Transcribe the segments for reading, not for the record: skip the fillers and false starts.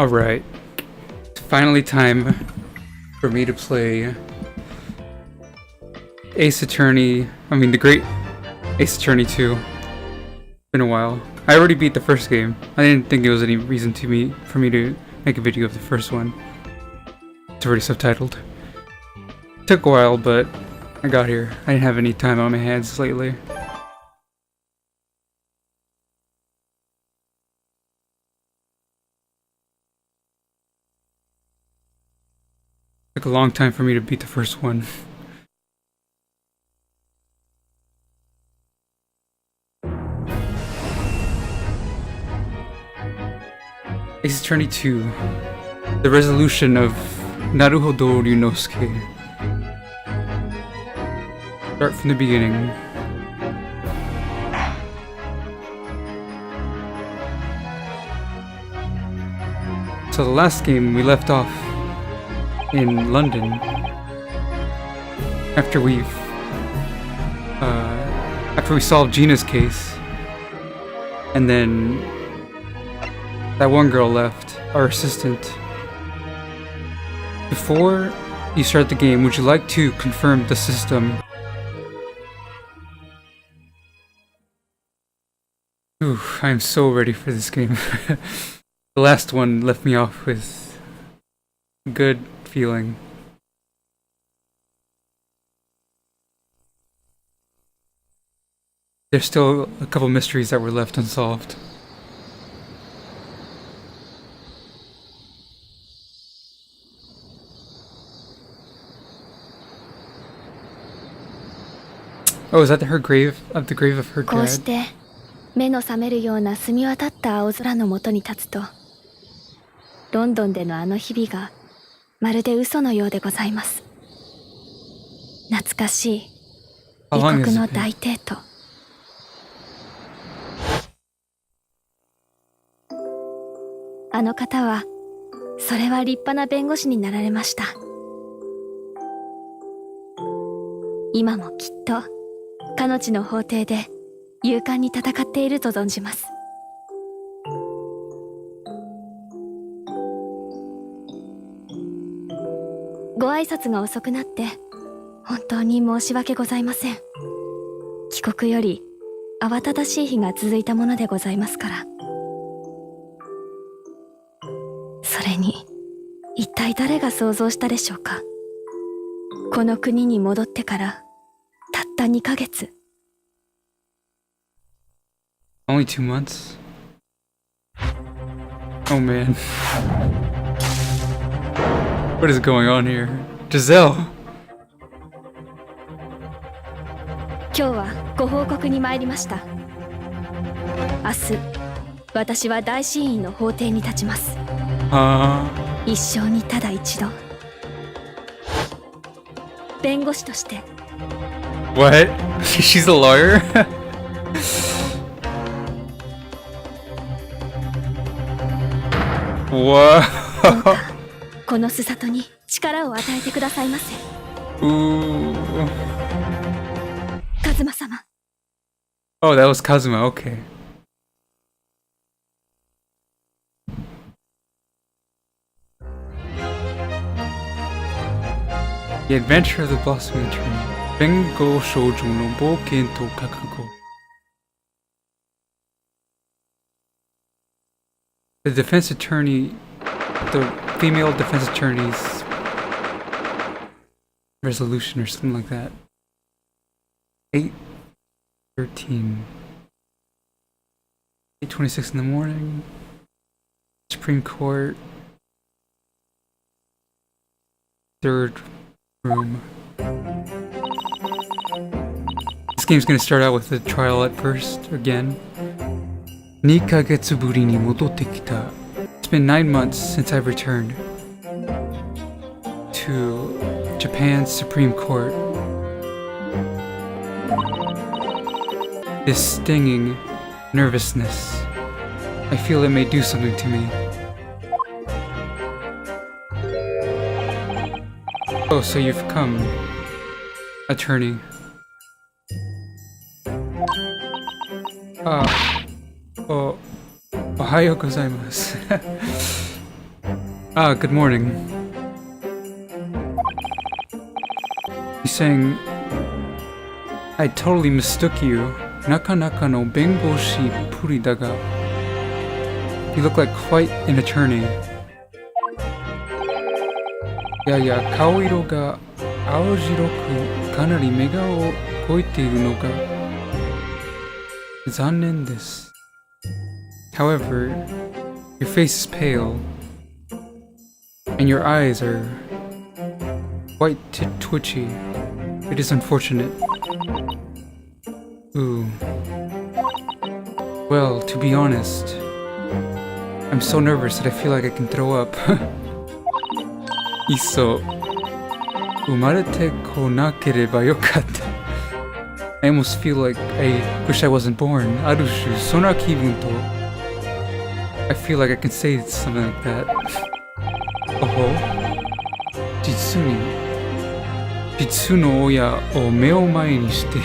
Alright. It's finally time for me to play the Great Ace Attorney 2. Been a while. I already beat the first game. I didn't think there was any reason for me to make a video of the first one. It's already subtitled. Took a while, but I got here. I didn't have any time on my hands lately. Took a long time for me to beat the first one. Ace Attorney 2. The resolution of Naruhodo Ryunosuke. Start from the beginning. So the last game we left off in London after we solved Gina's case, and then that one girl left, our assistant. Before you start the game, would you like to confirm the system? Ooh, I'm so ready for this game. The last one left me off with a good feeling. There's still a couple mysteries that were left unsolved. Oh, is that her grave? Of the grave of her dad? こうして目の覚めるような澄み渡った青空の下に立つと、ロンドンでのあの日々がまるで嘘のようでございます。懐かしい異国の大帝都。あの方は、それは立派な弁護士になられました。今もきっとかの地の法廷で勇敢に戦っていると存じます。ご挨拶が遅くなって本当に申し訳ございません。帰国より慌ただしい日が続いたものでございますから。それに一体誰が想像したでしょうか。この国に戻ってからたった2ヶ月。Only 2 months? Oh man. What is going on here? Giselle! 今日はご報告に参りました。明日、私は大審院の法廷に立ちます。一生にただ一度。弁護士として。What? She's a lawyer? Whoa! どうかこのすさとに力を与えてくださいませ。カズマ様。Oh, that was Kazuma, okay. The Adventure of the Blossoming Attorney. Bengo Shoujo no Bouken to Kakugo. The defense attorney, the female defense attorney's resolution or something like that. 8:13. 8:26 in the morning. Supreme Court. Third room. This game's gonna start out with the trial at first, again. 2ヶ月ぶりに戻ってきた. It's been 9 months since I've returned to Japan's Supreme Court. This stinging nervousness. I feel it may do something to me. Oh, so you've come, attorney. Ohayou gozaimasu. Ah, good morning. He's saying, I totally mistook you. Naka naka no bengoshi puri daga. You look like quite an attorney. Yeah, kaoiro ga aojiroku kanari mega o koiteiru no ga zannen desu. However, your face is pale, and your eyes are quite twitchy. It is unfortunate. Ooh. Well, to be honest, I'm so nervous that I feel like I can throw up. Isso. Umarete ko nakereba yokatta. I almost feel like I wish I wasn't born. Arushu, sona kibun to. I feel like I can say something like that. Oh, Jitsu no oya o me o mae ni shite.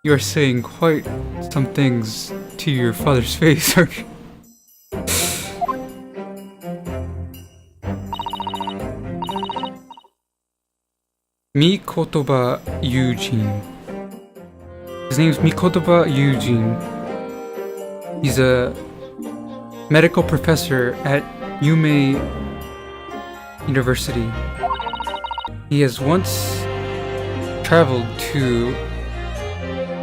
You are saying quite some things to your father's face, aren't you? Mikotoba Eugene. His name's Mikotoba Eugene. He's a medical professor at Yume University. He has once traveled to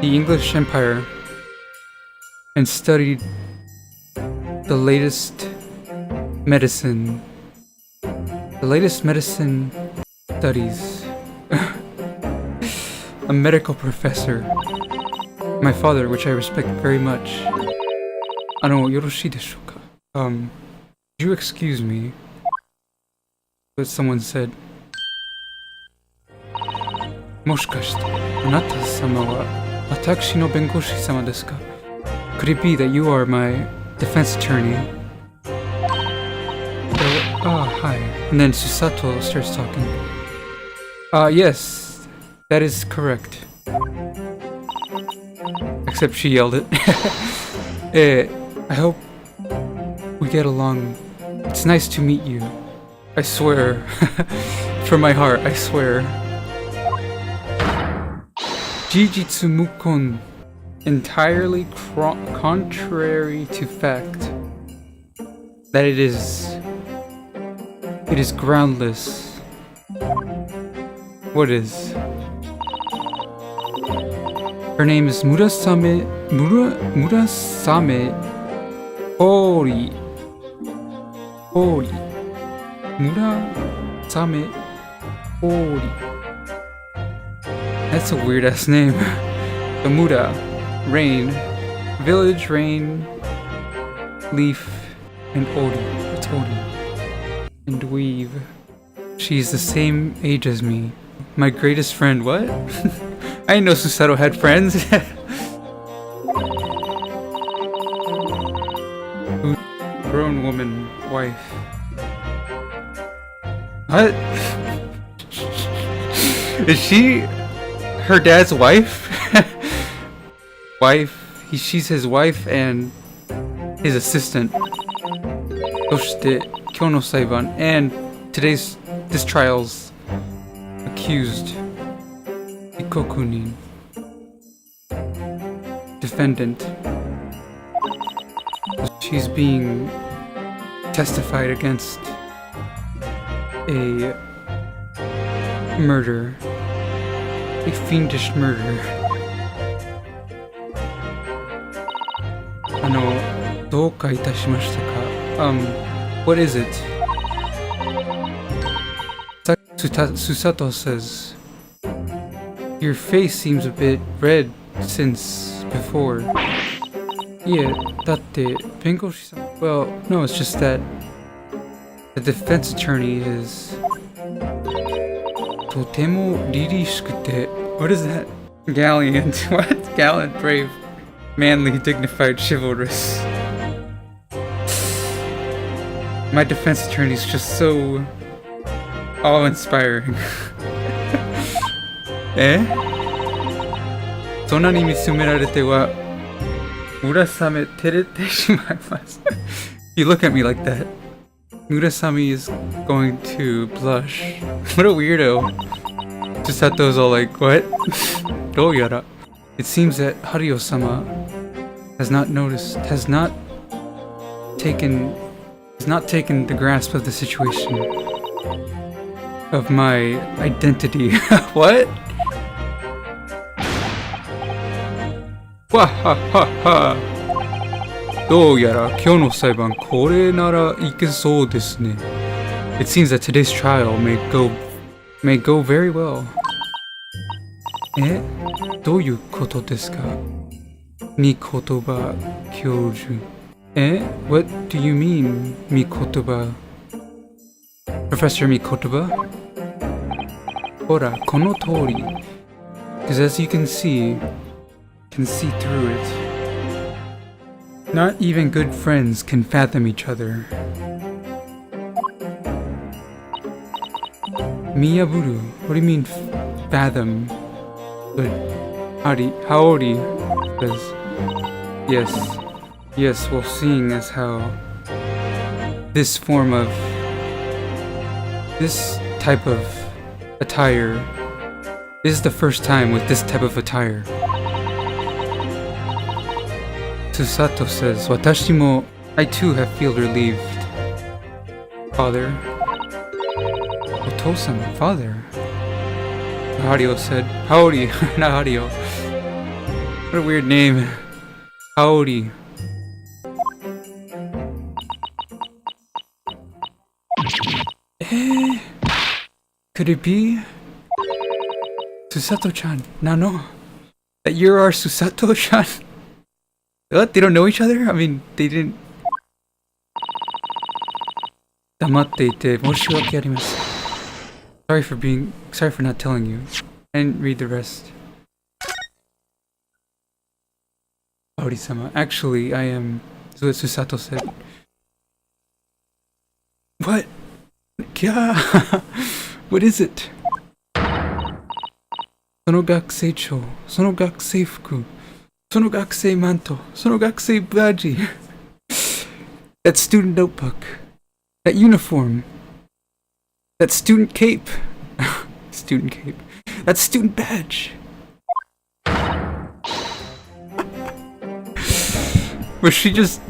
the English Empire and studied the latest medicine studies. A medical professor. My father, which I respect very much. Yoroshii deshu ka? Would you excuse me? But someone said, Moshikashite, anata-sama wa watakushi no bengoshi-sama desu ka? Could it be that you are my defense attorney? Hi. And then Susato starts talking. Yes, that is correct. Except she yelled it. I hope we get along. It's nice to meet you. I swear. From my heart, I swear. Jijitsu Mukon. Entirely contrary to fact. That it is groundless. What is? Her name is Murasame Hori. Murasame Hori. That's a weird ass name. The Mura, rain, village, rain, leaf, and Ori. It's Ori. And weave. She's the same age as me. My greatest friend, what? I didn't know Susato had friends. Grown woman, wife. What? Is she her dad's wife? She's his wife and his assistant. そして今日の裁判 and this trial's accused Ikokunin defendant. She's being testified against a murder, a fiendish murder. どうかいたしましたか? What is it? Susato says, your face seems a bit red since before. Yeah, well, no, it's just that the defense attorney is totemo ririshikute. What is that? Gallant. What? Gallant, brave, manly, dignified, chivalrous. My defense attorney is just so awe-inspiring. そんなに見つめられては、村雨照れてしまいます。You look at me like that. Murasami is going to blush. What a weirdo. Chisato's all like, what? Doyara. It seems that Haruo-sama has not taken the grasp of the situation. Of my identity. What? Wahahaha. どうやら今日の裁判これならいけそうですね. It seems that today's trial may go very well. え? どういうことですか? みことば教授. え? What do you mean, みことば? Professor Mikotoba? ほら、この通り. Because as you can see through it. Not even good friends can fathom each other. Miyaburu, what do you mean fathom? But Haori says, yes, well, seeing as how this type of attire, this is the first time with this type of attire. Susato says, Watashi mo, I too have feel relieved. Father. Oto-sama, father. Hario said, Haori, not Hario. What a weird name. Haori. Could it be? Susato-chan, Nano? That you're our Susato-chan? What? They don't know each other? I mean, they didn't... 黙っていて申し訳ありません. Sorry for not telling you. I didn't read the rest. Aori-sama. Actually, I am... That's what Susato said. What? Yeah. What is it? その学生帳、その学生服、その学生マント、その学生バッジ. That student notebook. That uniform. That student cape. Student cape. That student badge. Was she just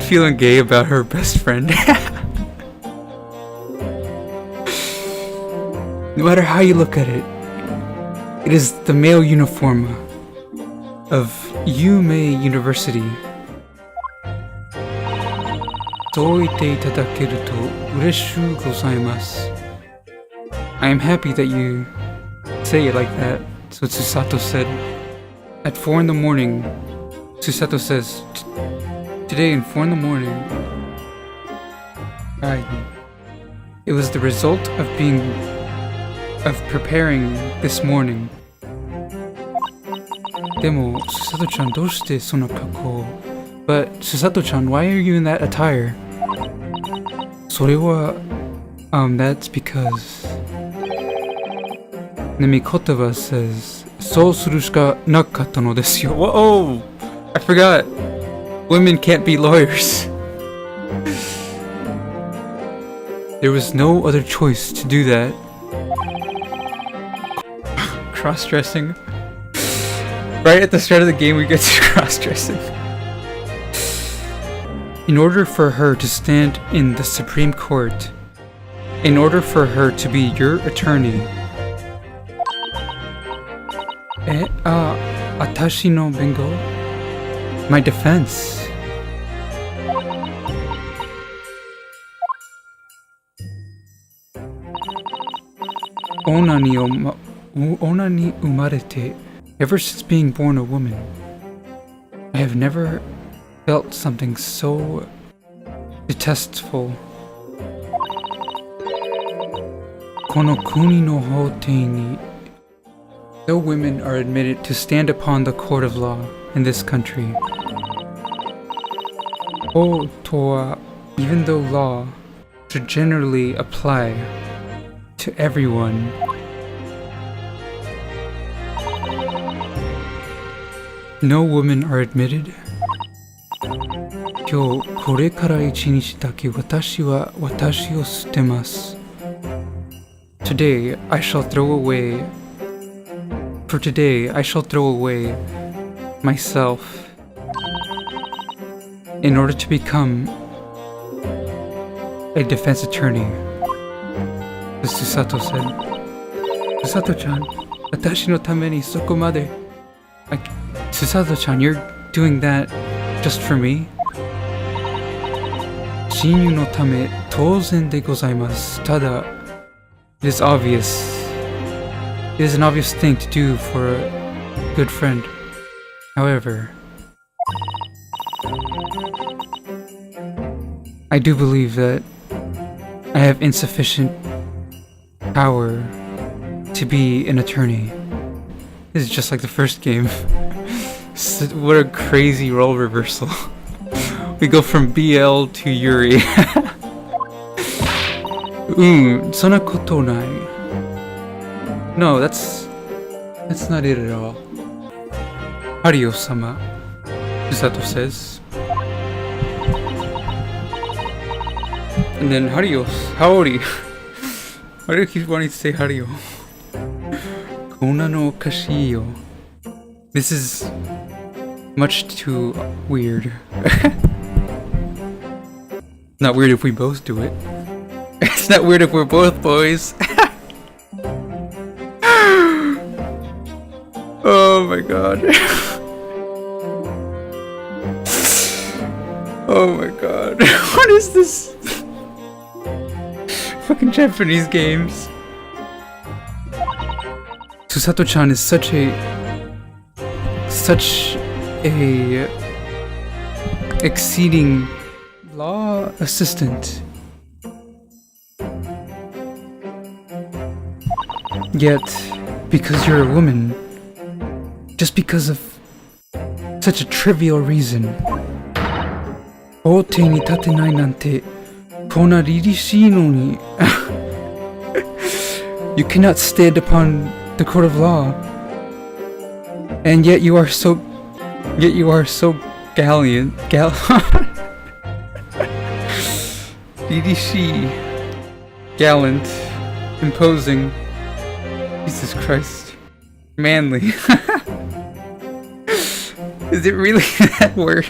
feeling gay about her best friend? No matter how you look at it, it is the male uniform of Yume University. そう言っていただけると嬉しゅうございます. I am happy that you say it like that. That's what Susato said. At 4 in the morning, Susato says, today in 4 in the morning, it was the result of preparing this morning. でも、Susato-chan, どうしてその格好? But, Susato-chan, why are you in that attire? それは、that's because... Nemikotoba says, そうするしかなかったのですよ. Whoa! I forgot! Women can't be lawyers. There was no other choice to do that. Crossdressing. Right at the start of the game we get to crossdressing. In order for her to stand in the Supreme Court, in order for her to be your attorney, Atashi no Bengo? My defense. Ona ni umarete. Ever since being born a woman, I have never felt something so detestful. Kono kuni no houtei ni. No women are admitted to stand upon the court of law in this country. O toa, even though law should generally apply to everyone, no women are admitted 今日これから一日だけ私は私を捨てます。Today I shall throw away. For today I shall throw away myself in order to become a defense attorney. As Susato said. Susato-chan, watashi no tame ni soko made. Susato-chan, you're doing that just for me? Shinyu no tame touzen de gozaimasu. Tada, it is obvious. It is an obvious thing to do for a good friend. However, I do believe that I have insufficient power to be an attorney. This is just like the first game. What a crazy role reversal. We go from BL to Yuri. Sona koto nai. No, that's not it at all. Hario-sama, Susato says. And then Hario, Haori. Why do you keep wanting to say Hario? Kona no kashiyo. This is much too weird. Not weird if we both do it. It's not weird if we're both boys. Oh my god. Oh my god. What is this? Fucking Japanese games. Susato-chan is such a exceeding law assistant. Yet, because you're a woman, just because of such a trivial reason, 法廷に立てないなんてこんな凛々しいのに You cannot stand upon the court of law, and yet you are so gallant. Rishi, gallant, imposing. Jesus Christ, manly. Is it really that word?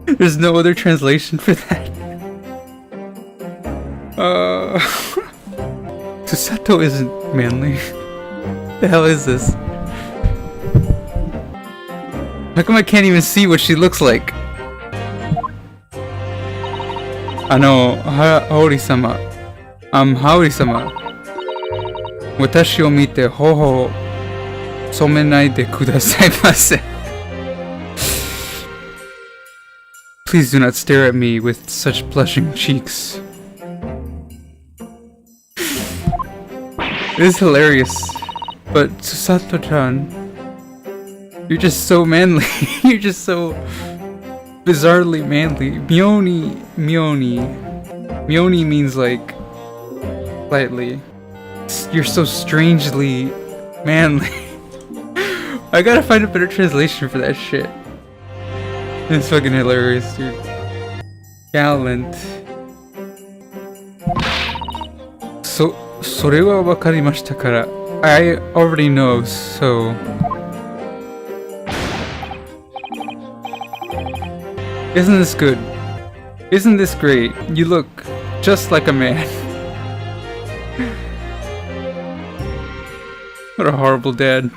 There's no other translation for that. Susato isn't manly. The hell is this? How come I can't even see what she looks like? Haori-sama. Haori-sama. Watashi o mite hoho somenai de kudasaimasen. Please do not stare at me with such blushing cheeks. It is hilarious, but Susato-chan, you're just so manly. You're just so bizarrely manly. Mioni. Mioni means like slightly. You're so strangely manly. I gotta find a better translation for that shit. It's fucking hilarious, dude. Gallant. So, それはわかりましたから. I already know, so. Isn't this good? Isn't this great? You look just like a man. What a horrible dad.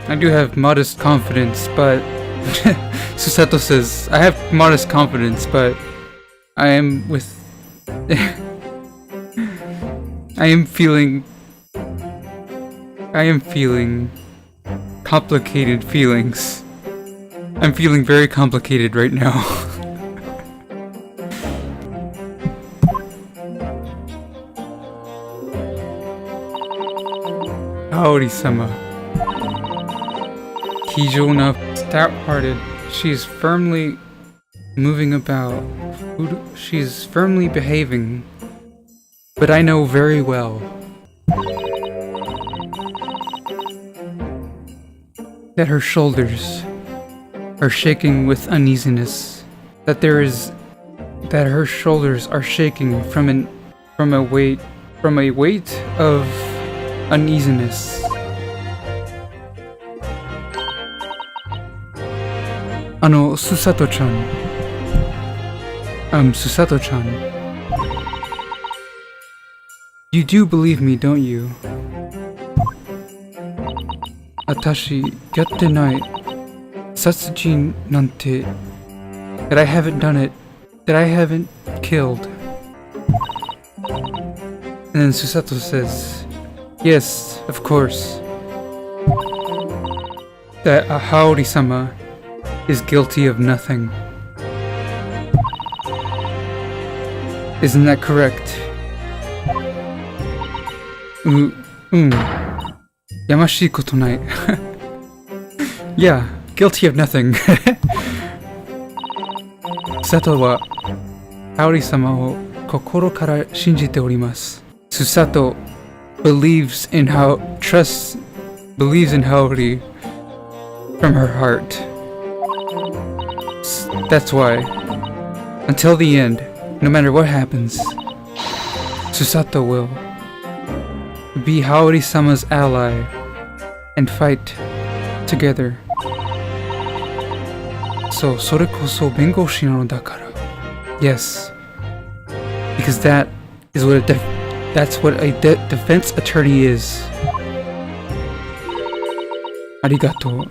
I do have modest confidence, but Susato says, I have modest confidence, but I am feeling complicated feelings. I'm feeling very complicated right now. Haori-sama. Kijona, stout-hearted. She is firmly moving about. She is firmly behaving. But I know very well that her shoulders are shaking with uneasiness. That her shoulders are shaking from a weight of uneasiness. Susato-chan. Susato-chan. You do believe me, don't you? Atashi yatte nai satsujin nante. That I haven't done it. That I haven't killed. And then Susato says, yes, of course. That Haori-sama is guilty of nothing. Isn't that correct? Yamashii koto nai. Yeah, guilty of nothing. Susato wa Haori-sama o kokoro kara shinjite orimasu. Susato believes in Haori from her heart. That's why, until the end, no matter what happens, Susato will be Haori-sama's ally and fight together. So, それこそ弁護士なのだから. Yes, because that's what a defense attorney is. Arigato,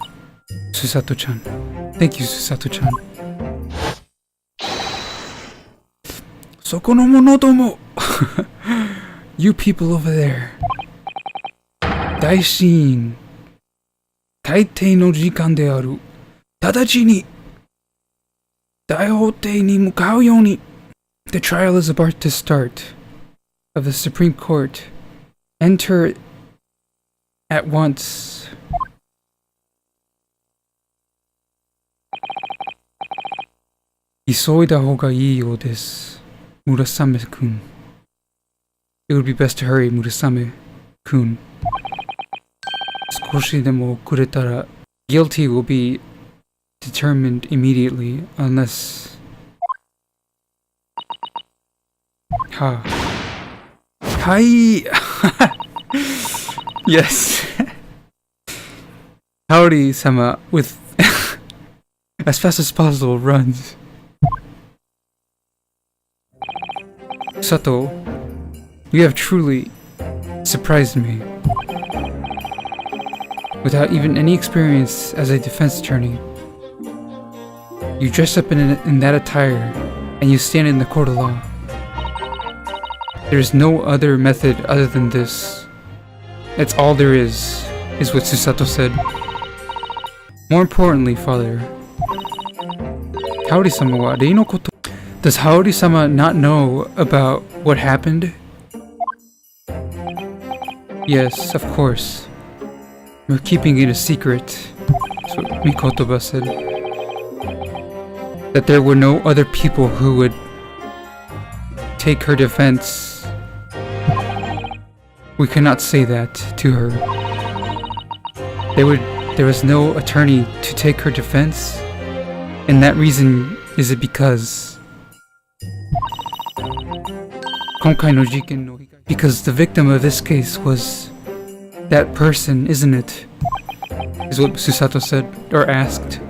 Susato-chan. Thank you, Susato-chan. Soko no mono domo. You people over there. Daishin. Taitei no jikan de aru. Tadachi ni. Daihotei ni mukau you ni. The trial is about to start. Of the Supreme Court. Enter at once. Isoida hoga ii you desu, Murasame-kun. It would be best to hurry, Murasame-kun. Skoshi demo okuretara, guilty will be determined immediately unless... Ha. Hi! Yes. Haori-sama with as fast as possible runs. Sato, you have truly surprised me. Without even any experience as a defense attorney, you dress up in that attire and you stand in the court of law. There is no other method other than this. That's all there is what Susato said. More importantly, father, Haori-sama wa rei no koto. Does Haori-sama not know about what happened? Yes, of course. We're keeping it a secret. That's what Mikotoba said. That there were no other people who would take her defense. We cannot say that to her. There was no attorney to take her defense, and that reason is it because the victim of this case was that person, isn't it? Is what Susato said, or asked.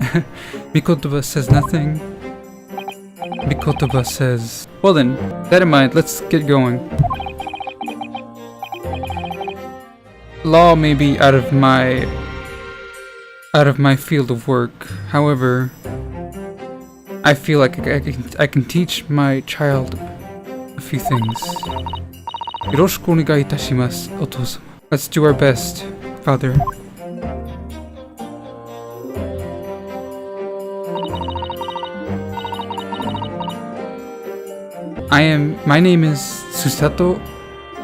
Mikotoba says nothing. Mikotoba says, well then, that in mind, let's get going. Law may be out of my field of work. However, I feel like I can teach my child a few things. Yoroshiku onegai itashimasu, otou-sama. Let's do our best, father. My name is Susato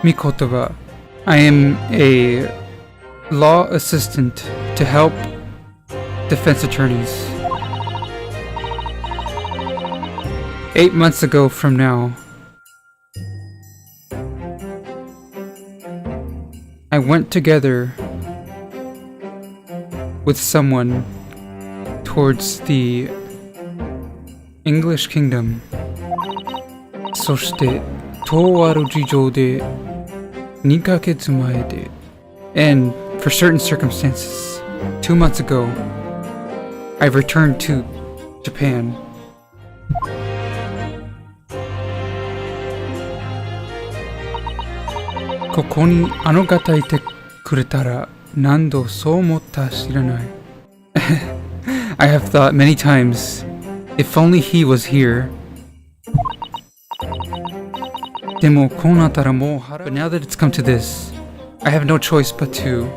Mikotoba. I am a law assistant to help defense attorneys. 8 months ago from now, I went together with someone towards the English kingdom. そして、とある事情で2ヶ月前で and for certain circumstances, 2 months ago, I've returned to Japan. Kokoni anogata ite kuretara nando so omotta shiranai. I have thought many times, if only he was here. Demo konatara mo hara. But now that it's come to this, I have no choice but to.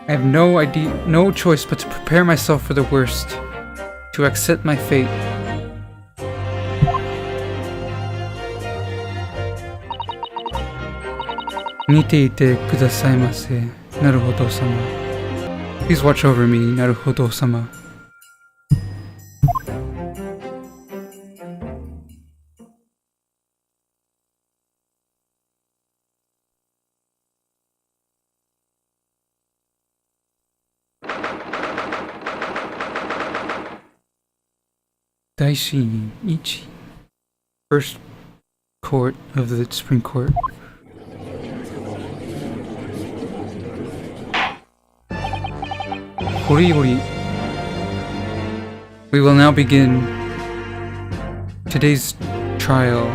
I have no choice but to prepare myself for the worst, to accept my fate. Nite kudasaimase, Naruhodo-sama. Please watch over me, Naruhodo-sama. Daishi Ichi. First court of the Supreme Court. Hori. We will now begin today's trial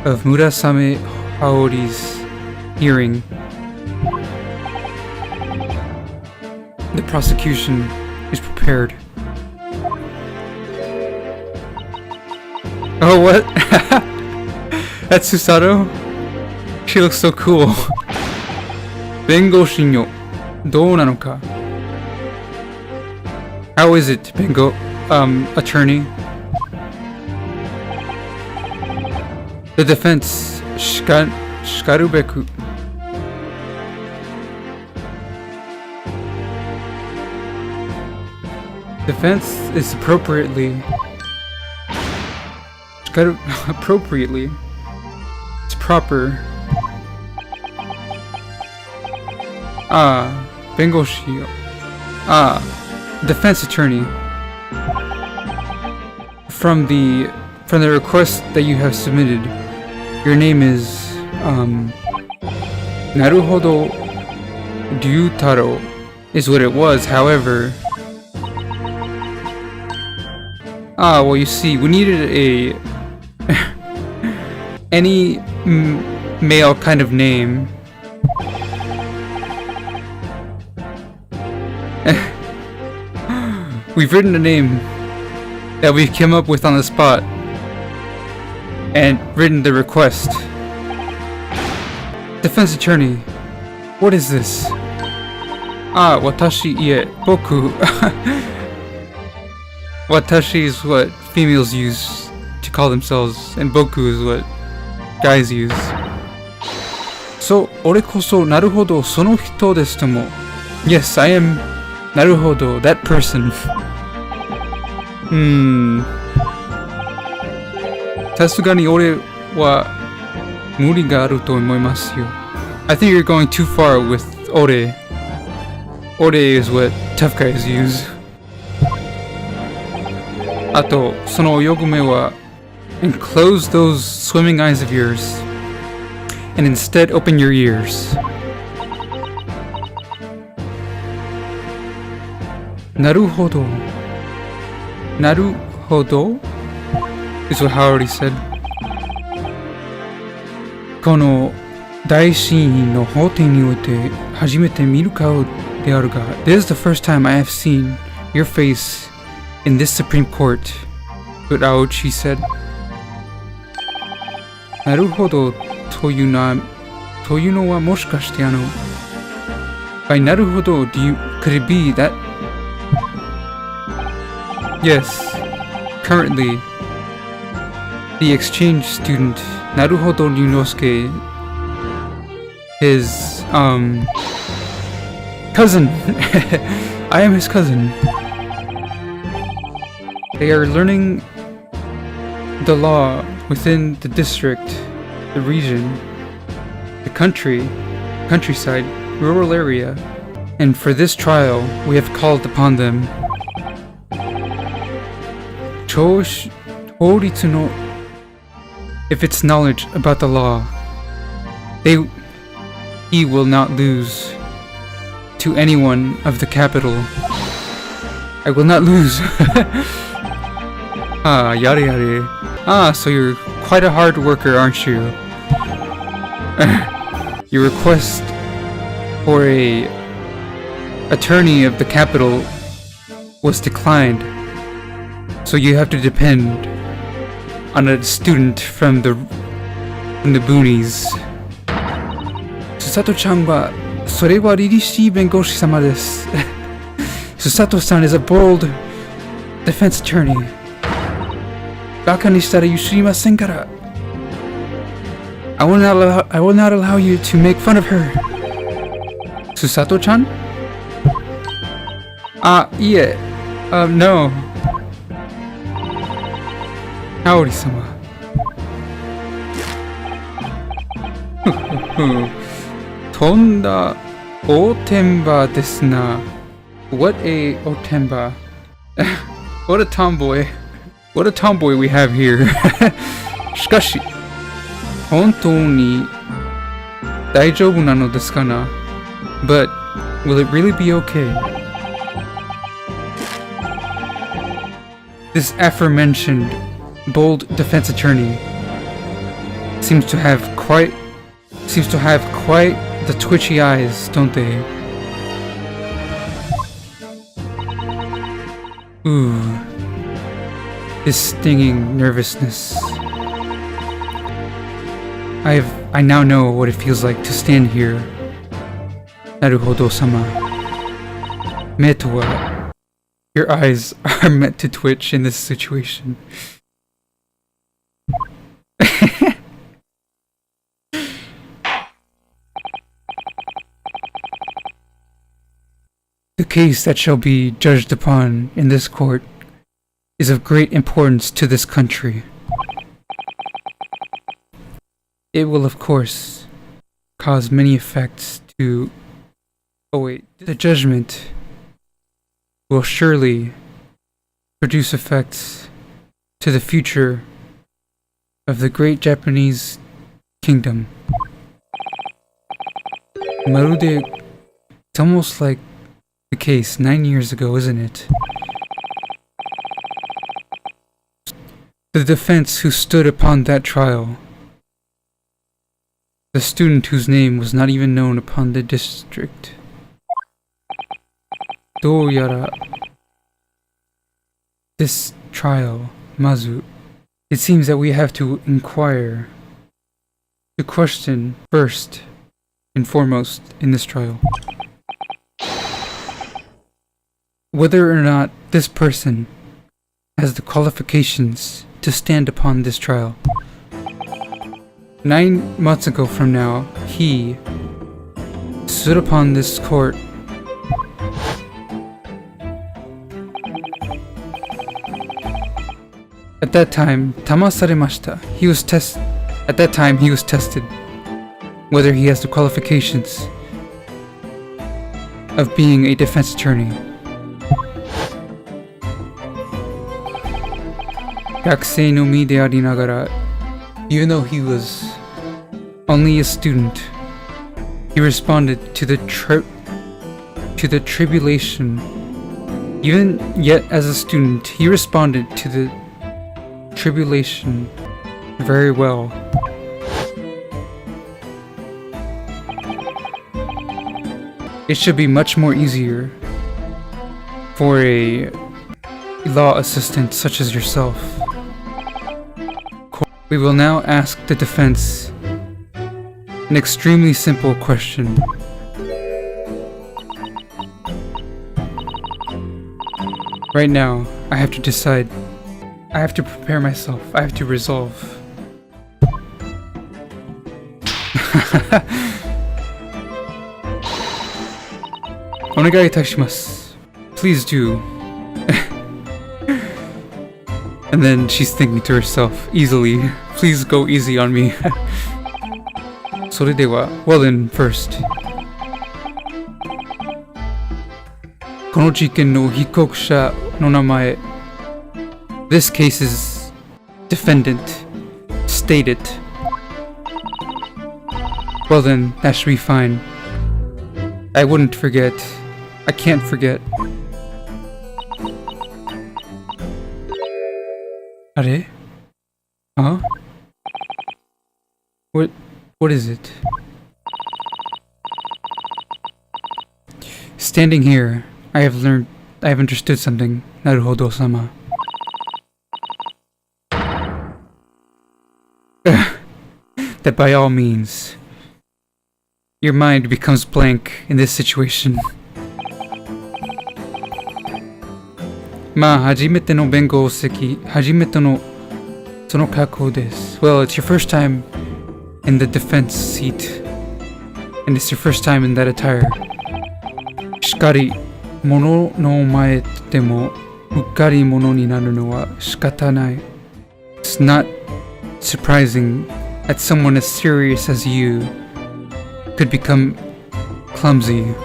of Murasame Haori's hearing. The prosecution is prepared. Oh, what? That's Susato? She looks so cool. Bengoshi no dou nano ka? How is it, attorney? The defense, shikarubeku. Defense is appropriately. It's proper. Bengoshi. Defense attorney. From the request that you have submitted, your name is Naruhodo Ryutaro is what it was. However, well, you see, we needed a any male kind of name. We've written a name that we came up with on the spot and written the request. Defense attorney, what is this? Watashi ie, boku. Watashi is what females use to call themselves, and boku is what guys use. So, ore koso naruhodo sono hito desu tomo. Yes, I am naruhodo, that person. Tasugani ore wa muri ga aru to omoimasu yo. I think you're going too far with ore. Ore is what tough guys use. Ato, sono oyogume wa, and close those swimming eyes of yours, and instead open your ears. Naruhodo. Naruhodo is what Haori said. Kono Daishi no hoten ni oite hajimete miru kao de aru ga. This is the first time I have seen your face in this Supreme Court, but Aochi said. Naruhodo toyu no wa moshikashite by naruhodo, could it be that? Yes, currently, the exchange student, Naruhodo Ryunosuke, his, cousin, I am his cousin. They are learning the law within the district, the region, the countryside, rural area, and for this trial, we have called upon them 法律の if it's knowledge about the law, he will not lose to anyone of the capital. I will not lose. Yada yada. So you're quite a hard worker, aren't you? Your request for a attorney of the capital was declined, so you have to depend on a student from the boonies. Susato-chan wa sore wa ririshi bengoshi-sama desu. Susato-san is a bold defense attorney. Baka ni shitara yushirimasen kara. I will not allow you to make fun of her. Susato-chan? Yeah. No. Kaori-sama. Tonda otenba desu na. What a otenba. What a tomboy. What a tomboy we have here. Shikashi. Hontou ni daijoubu nano desu kana? But will it really be okay? This aforementioned bold defense attorney seems to have quite the twitchy eyes, don't they? Ooh, this stinging nervousness. I now know what it feels like to stand here. Naruhodo-sama. Me to wa. Your eyes are meant to twitch in this situation. The case that shall be judged upon in this court is of great importance to this country. It will, of course, cause many effects to... Oh wait, the judgment will surely produce effects to the future of the great Japanese kingdom. Marude, it's almost like the case 9 years ago, isn't it? The defense who stood upon that trial, the student whose name was not even known upon the district. Douyara, this trial, Mazu, it seems that we have to inquire, to question first and foremost in this trial, whether or not this person has the qualifications to stand upon this trial. 9 months ago from now, he stood upon this court at that time, tamasaremashita. At that time, he was tested whether he has the qualifications of being a defense attorney. Gakusei no mi de arinagara, even though he was only a student, he responded to the tribulation. Even yet as a student, he responded to the tribulation very well. It should be much more easier for a law assistant such as yourself. We will now ask the defense an extremely simple question. Right now, I have to decide. I have to prepare myself. I have to resolve. Onegai itashimasu. Please do. And then she's thinking to herself, easily, please go easy on me. Well then, first. この事件の被告者の名前、This case's defendant stated. Well then, that should be fine. I wouldn't forget. I can't forget. Are? Huh? What is it? Standing here, I have understood something, Naruhodo-sama. That by all means, your mind becomes blank in this situation. Well, it's your first time in the defense seat, and it's your first time in that attire. Shikari, mono no mae demo, ukkari mono ni naru no wa shikata nai. It's not surprising that someone as serious as you could become clumsy.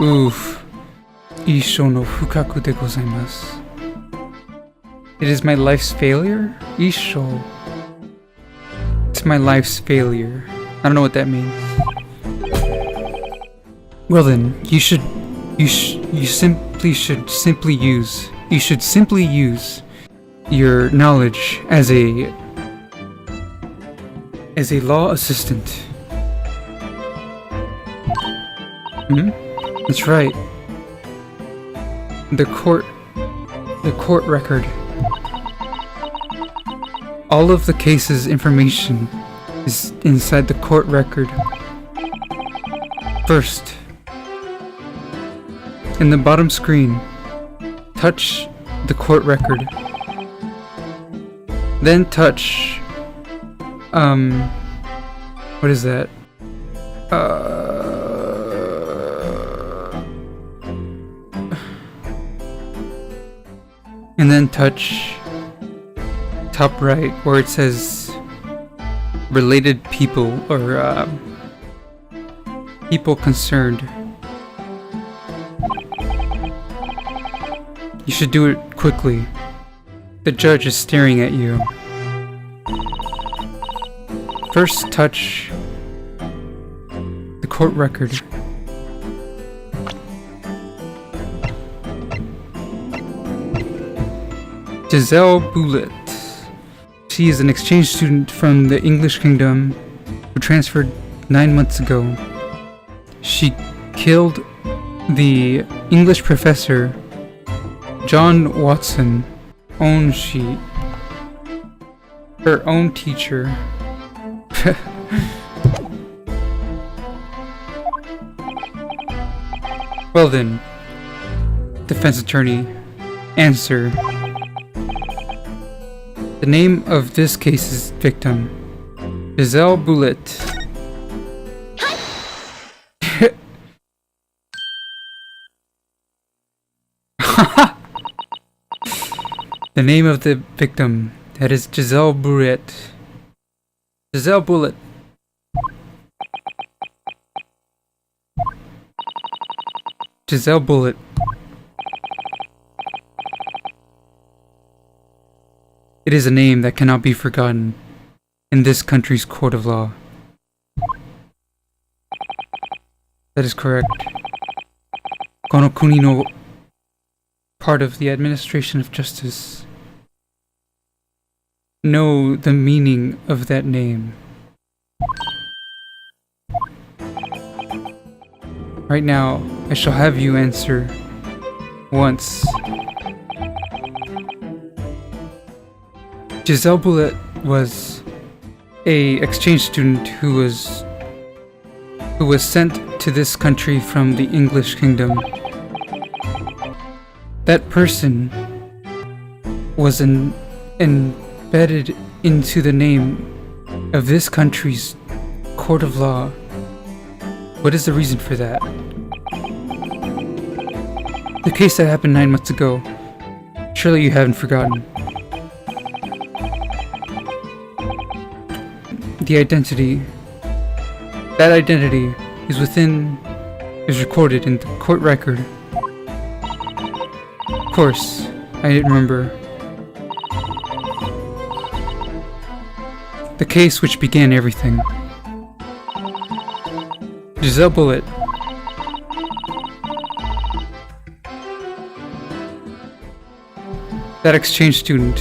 Oof. Isho no fukaku de gozaimasu. It is my life's failure? Isho. It's my life's failure. I don't know what that means. Well then, you should simply use your knowledge as a law assistant. That's right. The court record. All of the case's information is inside the court record. First, in the bottom screen, touch the court record. Then touch, what is that? And then touch top right where it says related people or people concerned. You should do it quickly. The judge is staring at you. First touch the court record. Giselle Bullet. She is an exchange student from the English Kingdom who transferred 9 months ago. She killed the English professor John Watson, her own teacher. Well then, defense attorney, answer. The name of this case's victim, Giselle Bullet. The name of the victim, that is Giselle Bullet. Giselle Bullet. Giselle Bullet. It is a name that cannot be forgotten in this country's court of law. That is correct. Kono kuni no part of the administration of justice know the meaning of that name. Right now, I shall have you answer once. Giselle Bullet was a exchange student who was sent to this country from the English Kingdom. That person was embedded into the name of this country's court of law. What is the reason for that? The case that happened 9 months ago. Surely you haven't forgotten. The identity. That identity is recorded in the court record. Of course, I didn't remember. The case which began everything. Giselle Bullitt. That exchange student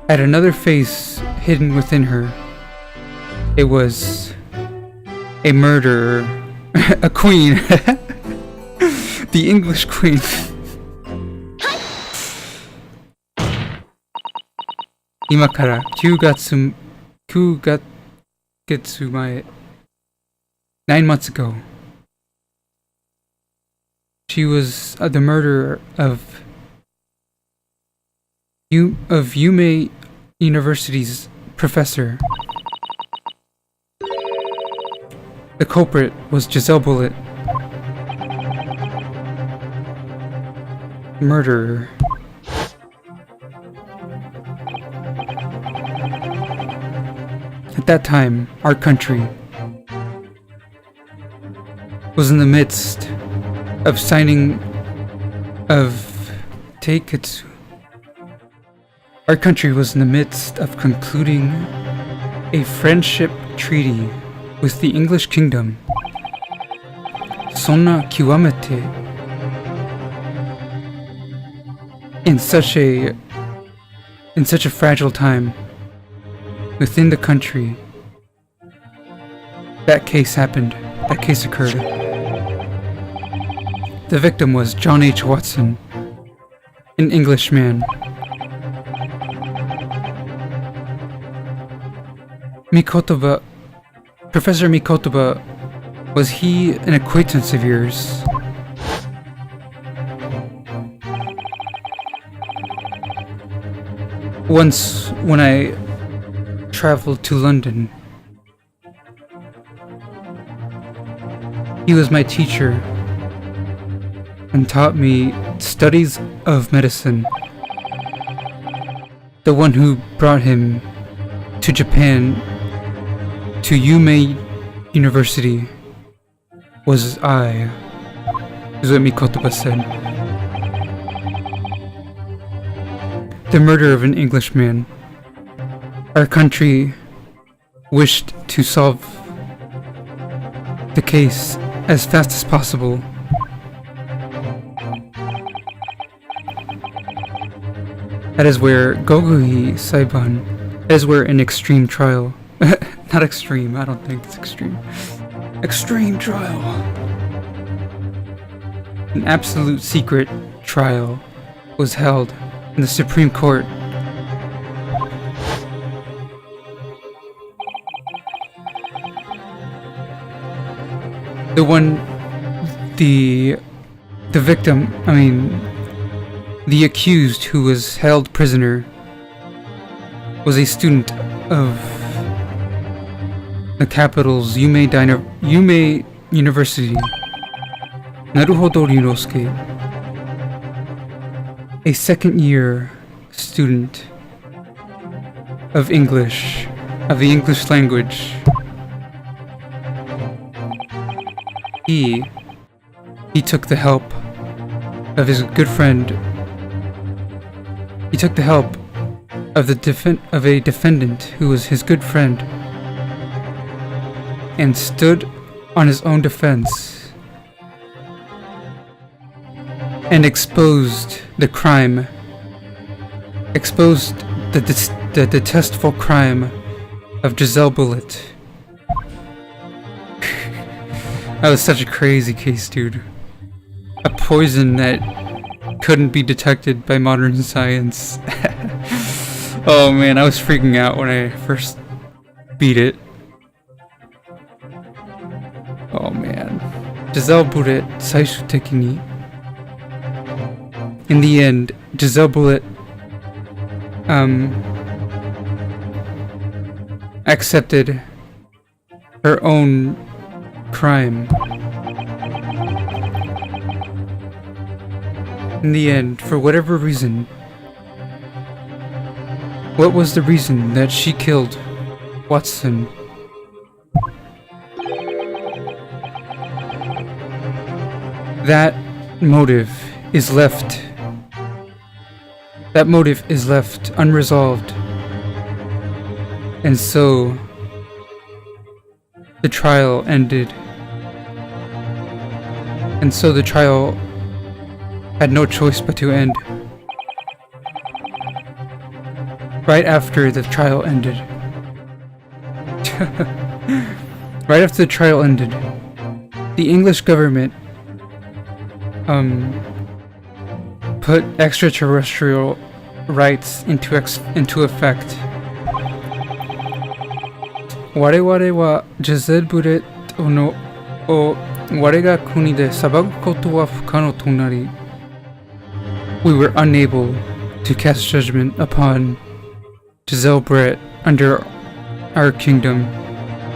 had another face hidden within her. It was a murderer, a queen, the English queen. Imakara 9月前 9 months ago. She was the murderer of Yume University's professor. The culprit was Giselle Bullitt. Murderer. At that time, our country was in the midst of signing of Teiketsu. Our country was in the midst of concluding a friendship treaty with the English kingdom. Sonna kiwamete. In such a fragile time within the country, that case happened. That case occurred. The victim was John H. Watson, an Englishman. Professor Mikotoba, was he an acquaintance of yours? Once, when I traveled to London, he was my teacher and taught me studies of medicine. The one who brought him to Japan, to Yume University, was I, is what Mikotoba said. The murder of an Englishman. Our country wished to solve the case as fast as possible. That is where Gogui Saiban, that is where an extreme trial, not extreme, I don't think it's extreme. Extreme trial. An absolute secret trial was held in the Supreme Court. The victim, the accused who was held prisoner was a student of the capital's Yume University, Naruhodo Ryunosuke, a second-year student of English, of the English language. He took the help of his good friend. He took the help of a defendant who was his good friend, and stood on his own defense and exposed the crime, exposed the detestable crime of Giselle Bullitt. That was such a crazy case, dude. A poison that couldn't be detected by modern science. Oh man, I was freaking out when I first beat it. Oh man. Giselle Bullitt, saishu teki ni. In the end, Giselle Bullitt accepted her own crime. In the end, for whatever reason, what was the reason that she killed Watson? That motive is left that motive is left unresolved. And so the trial ended. And so the trial had no choice but to end. Right after the trial ended. Right after the trial ended, the English government put extraterrestrial rights into effect. 我々はジェゼブレットのを我が国で裁くことは不可能となり We were unable to cast judgment upon Giselle Brett under our kingdom,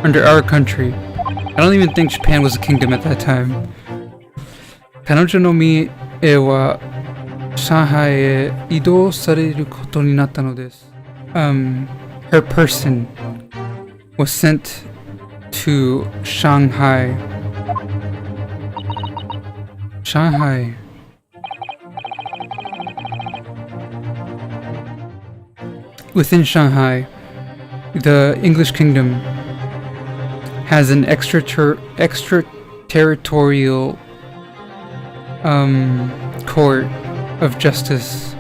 under our country. I don't even think Japan was a kingdom at that time. 彼女の身は上海へ移動されることになったのです。Her person was sent to Shanghai. Shanghai. Within Shanghai, the English kingdom has an extraterritorial court of justice.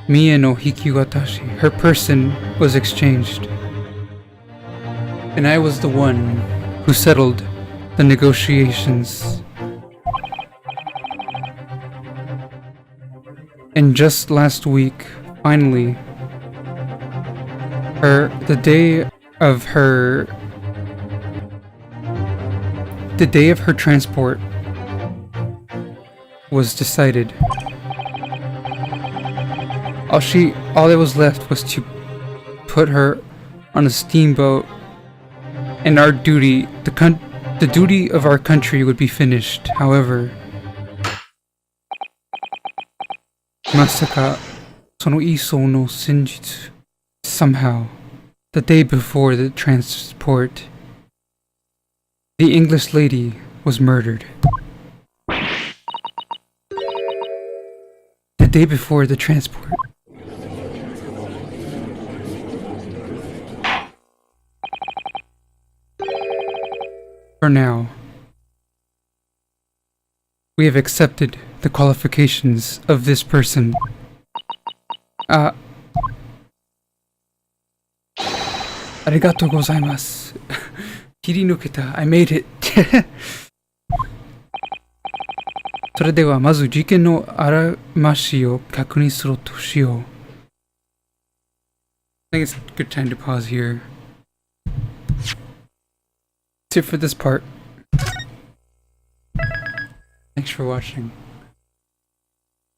Mie no hikiwatashi. Her person was exchanged. And I was the one who settled the negotiations. And just last week, finally, the day of her transport was decided. All that was left was to put her on a steamboat, and our duty, the duty of our country would be finished. However, Masaka, sono iso no senjutsu. Somehow, the day before the transport, the English lady was murdered. The day before the transport. For now, we have accepted the qualifications of this person. Arigatou gozaimasu. Kirinuketa. I made it. それではまず事件のあらましを確認するとしよう。I think it's a good time to pause here. That's it for this part. Thanks for watching.